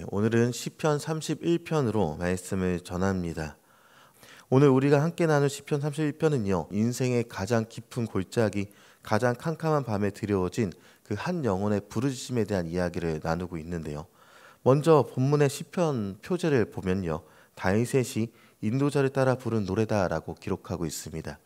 오늘은 시편 31편으로 말씀을 전합니다. 오늘 우리가 함께 나눌 시편 31편은요. 인생의 가장 깊은 골짜기, 가장 캄캄한 밤에 드려워진 그 한 영혼의 부르짖음에 대한 이야기를 나누고 있는데요. 먼저 본문의 시편 표제를 보면요. 다윗의 시 인도자를 따라 부른 노래다라고 기록하고 있습니다.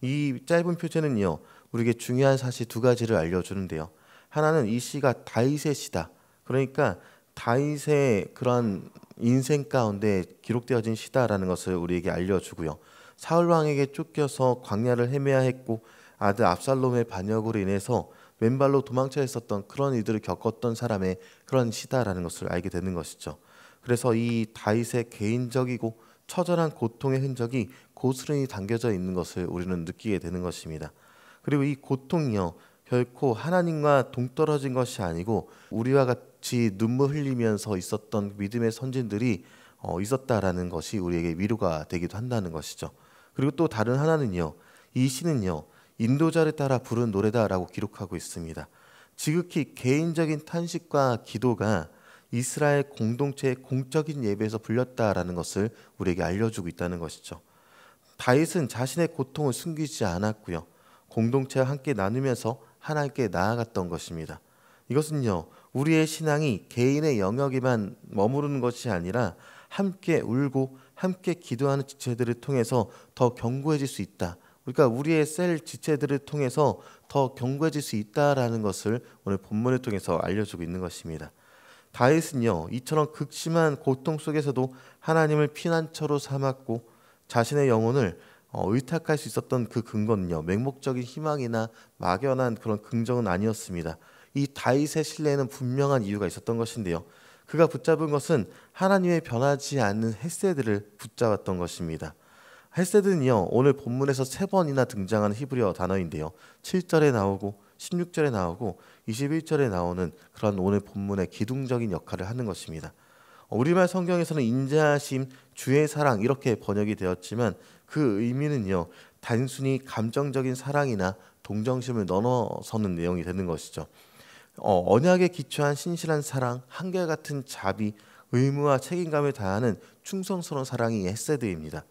이 짧은 표제는요. 우리에게 중요한 사실 두 가지를 알려주는데요. 하나는 이 시가 다윗의 시다. 그러니까 다윗의 그런 인생 가운데 기록되어진 시다라는 것을 우리에게 알려주고요. 사울 왕에게 쫓겨서 광야를 헤매야 했고 아들 압살롬의 반역으로 인해서 맨발로 도망쳐 있었던 그런 일들을 겪었던 사람의 그런 시다라는 것을 알게 되는 것이죠. 그래서 이 다윗의 개인적이고 처절한 고통의 흔적이 고스란히 담겨져 있는 것을 우리는 느끼게 되는 것입니다. 그리고 이 고통이요. 결코 하나님과 동떨어진 것이 아니고 우리와 같이 눈물 흘리면서 있었던 믿음의 선진들이 있었다라는 것이 우리에게 위로가 되기도 한다는 것이죠. 그리고 또 다른 하나는요. 이 시는요. 인도자를 따라 부른 노래다라고 기록하고 있습니다. 지극히 개인적인 탄식과 기도가 이스라엘 공동체의 공적인 예배에서 불렸다라는 것을 우리에게 알려주고 있다는 것이죠. 다윗은 자신의 고통을 숨기지 않았고요. 공동체와 함께 나누면서 하나님께 나아갔던 것입니다. 이것은요. 우리의 신앙이 개인의 영역에만 머무르는 것이 아니라 함께 울고 함께 기도하는 지체들을 통해서 더 견고해질 수 있다. 그러니까 우리의 셀 지체들을 통해서 더 견고해질 수 있다라는 것을 오늘 본문을 통해서 알려주고 있는 것입니다. 다윗은요. 이처럼 극심한 고통 속에서도 하나님을 피난처로 삼았고 자신의 영혼을 의탁할 수 있었던 그 근거는요. 맹목적인 희망이나 막연한 그런 긍정은 아니었습니다. 이 다윗의 신뢰에는 분명한 이유가 있었던 것인데요. 그가 붙잡은 것은 하나님의 변하지 않는 헤세드를 붙잡았던 것입니다. 헤세드는요. 오늘 본문에서 3번이나 등장하는 히브리어 단어인데요. 7절에 나오고 16절에 나오고 21절에 나오는 그런 오늘 본문의 기둥적인 역할을 하는 것입니다. 우리말 성경에서는 인자하심, 주의 사랑 이렇게 번역이 되었지만 그 의미는요. 단순히 감정적인 사랑이나 동정심을 넘어서는 내용이 되는 것이죠. 언약에 기초한 신실한 사랑, 한결같은 자비, 의무와 책임감을 다하는 충성스러운 사랑이 헤세드입니다.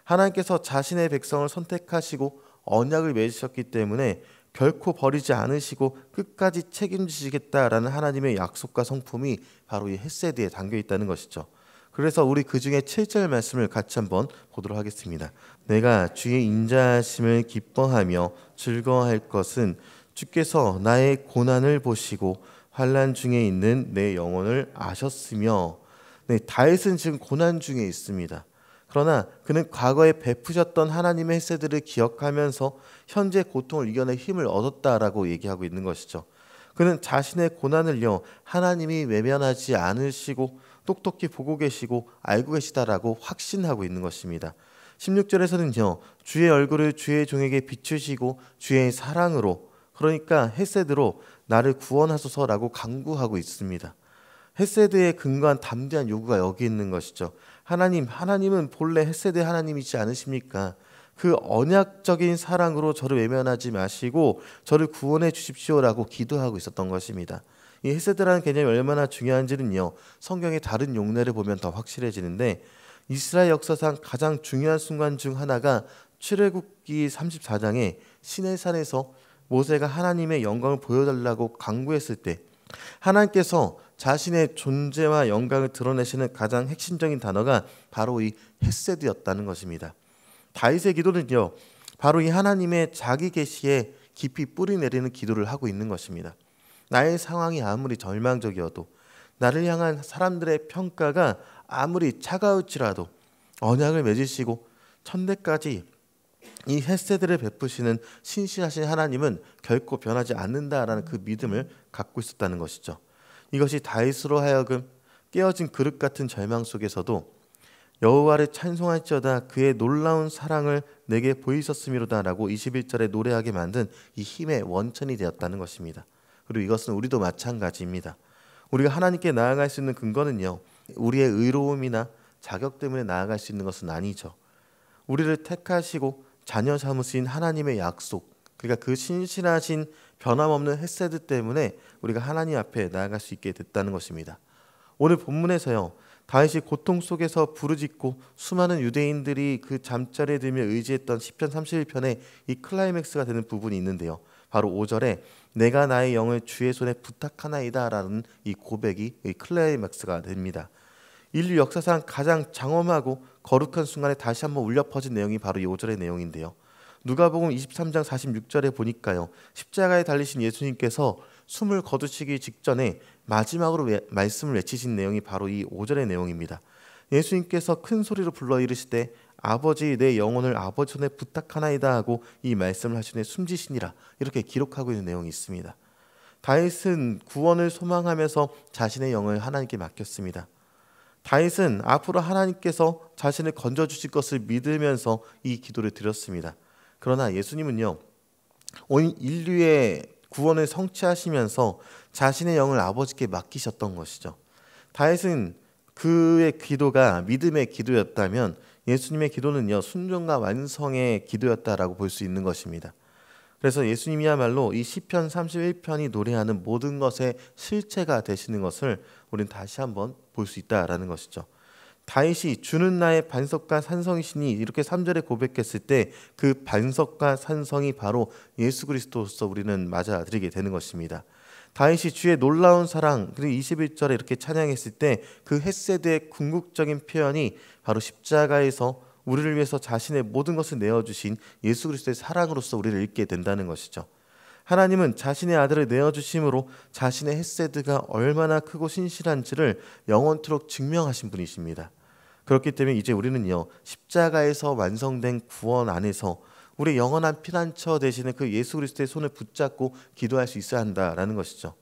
하나님께서 자신의 백성을 선택하시고 언약을 맺으셨기 때문에 결코 버리지 않으시고 끝까지 책임지시겠다라는 하나님의 약속과 성품이 바로 이 헤세드에 담겨 있다는 것이죠. 그래서 우리 그 중에 7절 말씀을 같이 한번 보도록 하겠습니다. 내가 주의 인자하심을 기뻐하며 즐거워할 것은 주께서 나의 고난을 보시고 환난 중에 있는 내 영혼을 아셨으며. 네, 다윗은 지금 고난 중에 있습니다. 그러나 그는 과거에 베푸셨던 하나님의 헤세드를 기억하면서 현재 고통을 이겨낼 힘을 얻었다라고 얘기하고 있는 것이죠. 그는 자신의 고난을요. 하나님이 외면하지 않으시고 똑똑히 보고 계시고 알고 계시다라고 확신하고 있는 것입니다. 16절에서는요. 주의 얼굴을 주의 종에게 비추시고 주의 사랑으로, 그러니까 헤세드로 나를 구원하소서라고 간구하고 있습니다. 헤세드에 근거한 담대한 요구가 여기 있는 것이죠. 하나님은 본래 헤세드 하나님이지 않으십니까? 그 언약적인 사랑으로 저를 외면하지 마시고 저를 구원해 주십시오라고 기도하고 있었던 것입니다. 이 헤세드라는 개념이 얼마나 중요한지는요. 성경의 다른 용례를 보면 더 확실해지는데 이스라엘 역사상 가장 중요한 순간 중 하나가 출애굽기 34장에 시내산에서 모세가 하나님의 영광을 보여달라고 간구했을 때 하나님께서 자신의 존재와 영광을 드러내시는 가장 핵심적인 단어가 바로 이 헤세드였다는 것입니다. 다윗의 기도는요. 바로 이 하나님의 자기 계시에 깊이 뿌리 내리는 기도를 하고 있는 것입니다. 나의 상황이 아무리 절망적이어도 나를 향한 사람들의 평가가 아무리 차가울지라도 언약을 맺으시고 천대까지 이 헤세드를 베푸시는 신실하신 하나님은 결코 변하지 않는다라는 그 믿음을 갖고 있었다는 것이죠. 이것이 다윗으로 하여금 깨어진 그릇 같은 절망 속에서도 여호와를 찬송할지어다 그의 놀라운 사랑을 내게 보이셨음이로다라고 21절에 노래하게 만든 이 힘의 원천이 되었다는 것입니다. 그리고 이것은 우리도 마찬가지입니다. 우리가 하나님께 나아갈 수 있는 근거는요. 우리의 의로움이나 자격 때문에 나아갈 수 있는 것은 아니죠. 우리를 택하시고 자녀 삼으신 하나님의 약속, 그러니까 그 신실하신 변함없는 헤세드 때문에 우리가 하나님 앞에 나아갈 수 있게 됐다는 것입니다. 오늘 본문에서요, 다윗이 고통 속에서 부르짖고 수많은 유대인들이 그 잠자리에 들며 의지했던 시편 31편의 이 클라이맥스가 되는 부분이 있는데요. 바로 5절에 내가 나의 영을 주의 손에 부탁하나이다 라는 이 고백이 이 클라이맥스가 됩니다. 인류 역사상 가장 장엄하고 거룩한 순간에 다시 한번 울려 퍼진 내용이 바로 이 5절의 내용인데요. 누가복음 23장 46절에 보니까요, 십자가에 달리신 예수님께서 숨을 거두시기 직전에 마지막으로 말씀을 외치신 내용이 바로 이 5절의 내용입니다. 예수님께서 큰 소리로 불러 이르시되 아버지 내 영혼을 아버지 손에 부탁하나이다 하고 이 말씀을 하시니 숨지시니라, 이렇게 기록하고 있는 내용이 있습니다. 다윗은 구원을 소망하면서 자신의 영을 하나님께 맡겼습니다. 다윗은 앞으로 하나님께서 자신을 건져주실 것을 믿으면서 이 기도를 드렸습니다. 그러나 예수님은요, 온 인류의 구원을 성취하시면서 자신의 영을 아버지께 맡기셨던 것이죠. 다윗은 그의 기도가 믿음의 기도였다면 예수님의 기도는요, 순종과 완성의 기도였다라고 볼 수 있는 것입니다. 그래서 예수님이야말로 이 시편 31편이 노래하는 모든 것의 실체가 되시는 것을 우리는 다시 한번 볼 수 있다라는 것이죠. 다윗이 주는 나의 반석과 산성이시니 이렇게 3절에 고백했을 때 그 반석과 산성이 바로 예수 그리스도로서 우리는 맞아들이게 되는 것입니다. 다윗이 주의 놀라운 사랑, 그리고 21절에 이렇게 찬양했을 때 그 헤세드의 궁극적인 표현이 바로 십자가에서 우리를 위해서 자신의 모든 것을 내어주신 예수 그리스도의 사랑으로서 우리를 읽게 된다는 것이죠. 하나님은 자신의 아들을 내어주심으로 자신의 헤세드가 얼마나 크고 신실한지를 영원토록 증명하신 분이십니다. 그렇기 때문에 이제 우리는요, 십자가에서 완성된 구원 안에서 우리 영원한 피난처 되시는 그 예수 그리스도의 손을 붙잡고 기도할 수 있어야 한다라는 것이죠.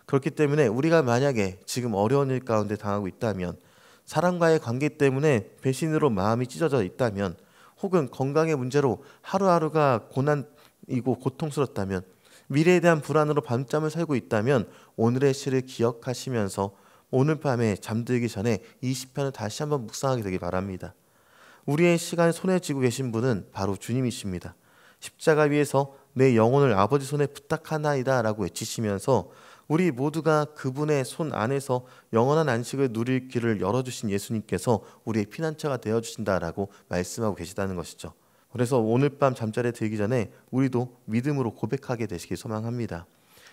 그렇기 때문에 우리가 만약에 지금 어려운 일 가운데 당하고 있다면, 사람과의 관계 때문에 배신으로 마음이 찢어져 있다면, 혹은 건강의 문제로 하루하루가 고난이고 고통스럽다면, 미래에 대한 불안으로 밤잠을 새고 있다면 오늘의 시를 기억하시면서 오늘 밤에 잠들기 전에 이 시편을 다시 한번 묵상하게 되길 바랍니다. 우리의 시간을 손에 쥐고 계신 분은 바로 주님이십니다. 십자가 위에서 내 영혼을 아버지 손에 부탁하나이다 라고 외치시면서 우리 모두가 그분의 손 안에서 영원한 안식을 누릴 길을 열어주신 예수님께서 우리의 피난처가 되어주신다라고 말씀하고 계시다는 것이죠. 그래서 오늘 밤 잠자리에 들기 전에 우리도 믿음으로 고백하게 되시길 소망합니다.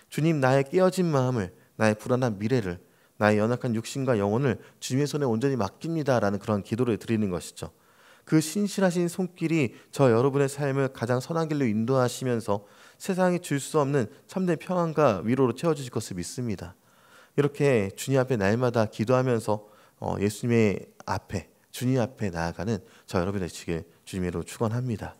주님, 나의 깨어진 마음을, 나의 불안한 미래를, 나의 연약한 육신과 영혼을 주님의 손에 온전히 맡깁니다 라는 그런 기도를 드리는 것이죠. 그 신실하신 손길이 저 여러분의 삶을 가장 선한 길로 인도하시면서 세상이 줄 수 없는 참된 평안과 위로로 채워주실 것을 믿습니다. 이렇게 주님 앞에 날마다 기도하면서 예수님의 앞에, 주님 앞에 나아가는 저 여러분 되시길 주님으로 축원합니다.